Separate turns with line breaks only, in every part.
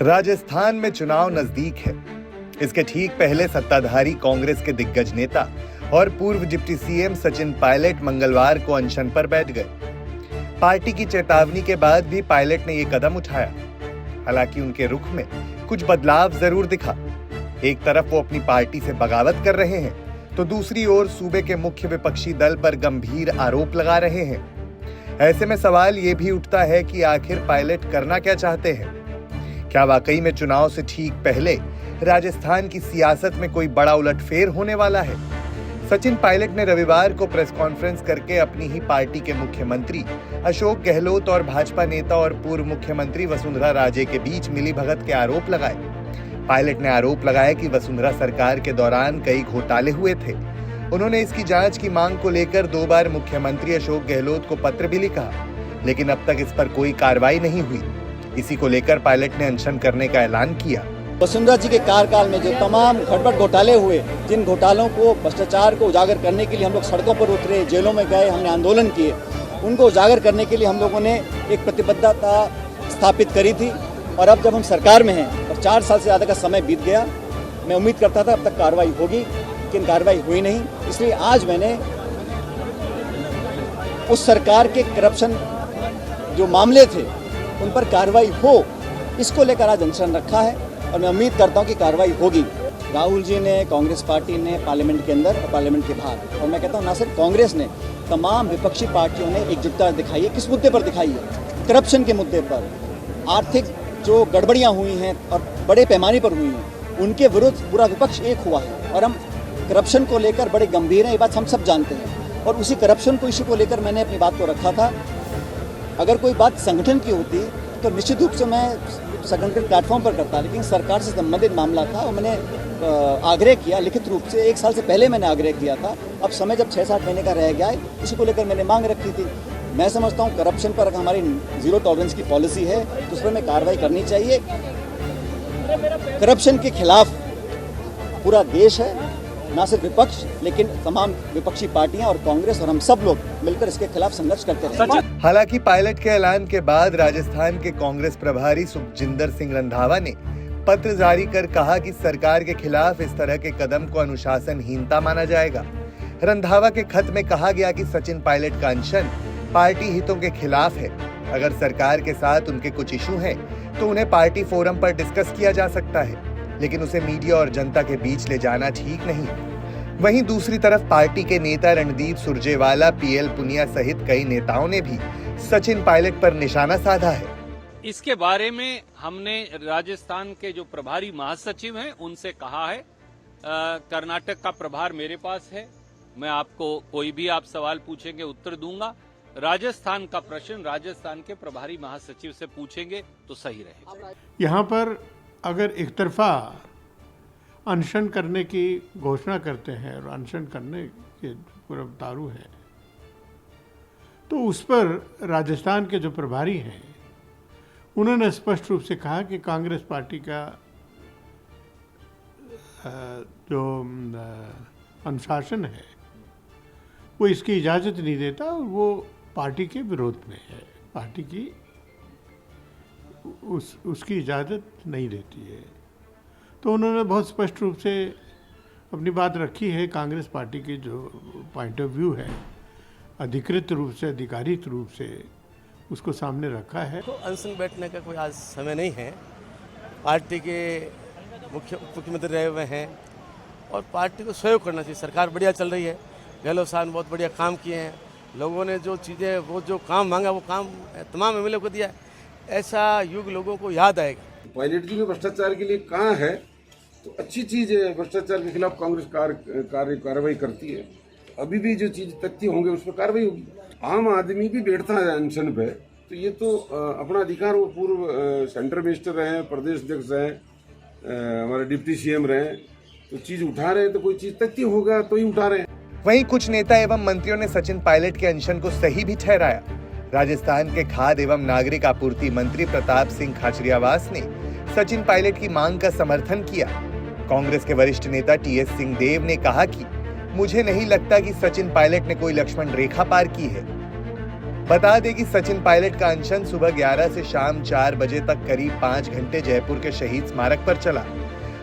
राजस्थान में चुनाव नजदीक है। इसके ठीक पहले सत्ताधारी कांग्रेस के दिग्गज नेता और पूर्व डिप्टी सीएम सचिन पायलट मंगलवार को अनशन पर बैठ गए। पार्टी की चेतावनी के बाद भी पायलट ने यह कदम उठाया। हालांकि उनके रुख में कुछ बदलाव जरूर दिखा। एक तरफ वो अपनी पार्टी से बगावत कर रहे हैं, तो दूसरी ओर सूबे के मुख्य विपक्षी दल पर गंभीर आरोप लगा रहे हैं। ऐसे में सवाल ये भी उठता है कि आखिर पायलट करना क्या चाहते हैं। क्या वाकई में चुनाव से ठीक पहले राजस्थान की सियासत में कोई बड़ा उलटफेर होने वाला है? सचिन पायलट ने रविवार को प्रेस कॉन्फ्रेंस करके अपनी ही पार्टी के मुख्यमंत्री अशोक गहलोत और भाजपा नेता और पूर्व मुख्यमंत्री वसुंधरा राजे के बीच मिलीभगत के आरोप लगाए। पायलट ने आरोप लगाया कि वसुंधरा सरकार के दौरान कई घोटाले हुए थे। उन्होंने इसकी जांच की मांग को लेकर 2 बार मुख्यमंत्री अशोक गहलोत को पत्र भी लिखा, लेकिन अब तक इस पर कोई कार्रवाई नहीं हुई। इसी को लेकर पायलट ने अनशन करने का ऐलान किया।
वसुंधरा जी के कार्यकाल में जो तमाम खटपट घोटाले हुए, जिन घोटालों को, भ्रष्टाचार को उजागर करने के लिए हम लोग सड़कों पर उतरे, जेलों में गए, हमने आंदोलन किए, उनको उजागर करने के लिए हम लोगों ने एक प्रतिबद्धता स्थापित करी थी। और अब जब हम सरकार में हैं और 4 साल से ज़्यादा का समय बीत गया, मैं उम्मीद करता था अब तक कार्रवाई होगी, लेकिन कार्रवाई हुई नहीं। इसलिए आज मैंने उस सरकार के करप्शन जो मामले थे उन पर कार्रवाई हो, इसको लेकर आज अनशन रखा है और मैं उम्मीद करता हूं कि कार्रवाई होगी। राहुल जी ने, कांग्रेस पार्टी ने पार्लियामेंट के अंदर और पार्लियामेंट के बाहर, और मैं कहता हूं ना सिर्फ कांग्रेस ने, तमाम विपक्षी पार्टियों ने एकजुटता दिखाई है। किस मुद्दे पर दिखाई है? करप्शन के मुद्दे पर। आर्थिक जो गड़बड़ियां हुई हैं और बड़े पैमाने पर हुई हैं, उनके विरुद्ध पूरा विपक्ष एक हुआ है और हम करप्शन को लेकर बड़े गंभीर हैं। ये बात हम सब जानते हैं और उसी करप्शन को इश्यू को लेकर मैंने अपनी बात को रखा था। अगर कोई बात संगठन की होती तो निश्चित रूप से मैं संगठन प्लेटफॉर्म पर करता, लेकिन सरकार से संबंधित मामला था और मैंने आग्रह किया लिखित रूप से। 1 साल से पहले मैंने आग्रह किया था। अब समय जब 6-7 महीने का रह गया है, इसी को लेकर मैंने मांग रखी थी। मैं समझता हूँ करप्शन पर अगर हमारी जीरो टॉलरेंस की पॉलिसी है तो उस पर हमें कार्रवाई करनी चाहिए। करप्शन के खिलाफ पूरा देश है, ना सिर्फ विपक्ष, लेकिन तमाम विपक्षी पार्टियां और कांग्रेस और हम सब लोग मिलकर इसके खिलाफ संघर्ष करते रहेंगे।
हालांकि पायलट के ऐलान के बाद राजस्थान के कांग्रेस प्रभारी सुखजिंदर सिंह रंधावा ने पत्र जारी कर कहा कि सरकार के खिलाफ इस तरह के कदम को अनुशासनहीनता माना जाएगा। रंधावा के खत में कहा गया कि सचिन पायलट का अनशन पार्टी हितों के खिलाफ है। अगर सरकार के साथ उनके कुछ इशू हैं, तो उन्हें पार्टी फोरम पर डिस्कस किया जा सकता है, लेकिन उसे मीडिया और जनता के बीच ले जाना ठीक नहीं। वहीं दूसरी तरफ पार्टी के नेता रणदीप सुरजेवाला, पीएल पुनिया सहित कई नेताओं ने भी सचिन पायलट पर निशाना साधा है।
इसके बारे में हमने राजस्थान के जो प्रभारी महासचिव हैं उनसे कहा है। कर्नाटक का प्रभार मेरे पास है, मैं आपको कोई भी आप सवाल पूछेंगे उत्तर दूंगा। राजस्थान का प्रश्न राजस्थान के प्रभारी महासचिव से पूछेंगे तो सही रहेगा।
यहाँ पर अगर एक तरफा अनशन करने की घोषणा करते हैं और अनशन करने के पूरा उतारू है, तो उस पर राजस्थान के जो प्रभारी हैं उन्होंने स्पष्ट रूप से कहा कि कांग्रेस पार्टी का जो अनुशासन है वो इसकी इजाज़त नहीं देता और वो पार्टी के विरोध में है। पार्टी की उसकी इजाज़त नहीं देती है। तो उन्होंने बहुत स्पष्ट रूप से अपनी बात रखी है। कांग्रेस पार्टी की जो पॉइंट ऑफ व्यू है, अधिकृत रूप से, आधिकारिक रूप से उसको सामने रखा है।
तो अनशन बैठने का कोई आज समय नहीं है। पार्टी के मुख्यमंत्री रहे हुए हैं और पार्टी को सहयोग करना चाहिए। सरकार बढ़िया चल रही है, गहलोत साहब ने बहुत बढ़िया काम किए हैं। लोगों ने जो चीज़ें, वो जो काम मांगा वो काम तमाम एमएलए को दिया है। ऐसा युग लोगों को याद आएगा।
पायलट जी ने भ्रष्टाचार के लिए कहा है तो अच्छी चीज है। भ्रष्टाचार के खिलाफ कांग्रेस कार्रवाई करती है। अभी भी जो चीज तथ्य होंगे उस पर कार्रवाई होगी। आम आदमी भी बैठता है अनशन पे, तो ये तो अपना अधिकार। वो पूर्व सेंटर मिनिस्टर रहे, प्रदेश अध्यक्ष रहे, हमारे डिप्टी सीएम रहे, तो चीज उठा रहे हैं तो कोई चीज तथ्य होगा तो ही उठा रहे हैं।
वहीं कुछ नेता एवं मंत्रियों ने सचिन पायलट के अनशन को सही भी ठहराया। राजस्थान के खाद्य एवं नागरिक आपूर्ति मंत्री प्रताप सिंह खाचरियावास ने सचिन पायलट की मांग का समर्थन किया। कांग्रेस के वरिष्ठ नेता टीएस सिंहदेव ने कहा कि मुझे नहीं लगता कि सचिन पायलट ने कोई लक्ष्मण रेखा पार की है। बता दें कि सचिन पायलट का अनशन सुबह 11 से शाम 4 बजे तक करीब 5 घंटे जयपुर के शहीद स्मारक पर चला।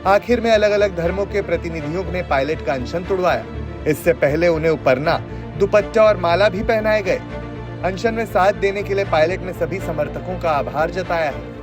आखिर में अलग अलग धर्मों के प्रतिनिधियों ने पायलट का अनशन तुड़वाया। इससे पहले उन्हें उपरना, दुपट्टा और माला भी पहनाए गए। अनशन में साथ देने के लिए पायलट ने सभी समर्थकों का आभार जताया है।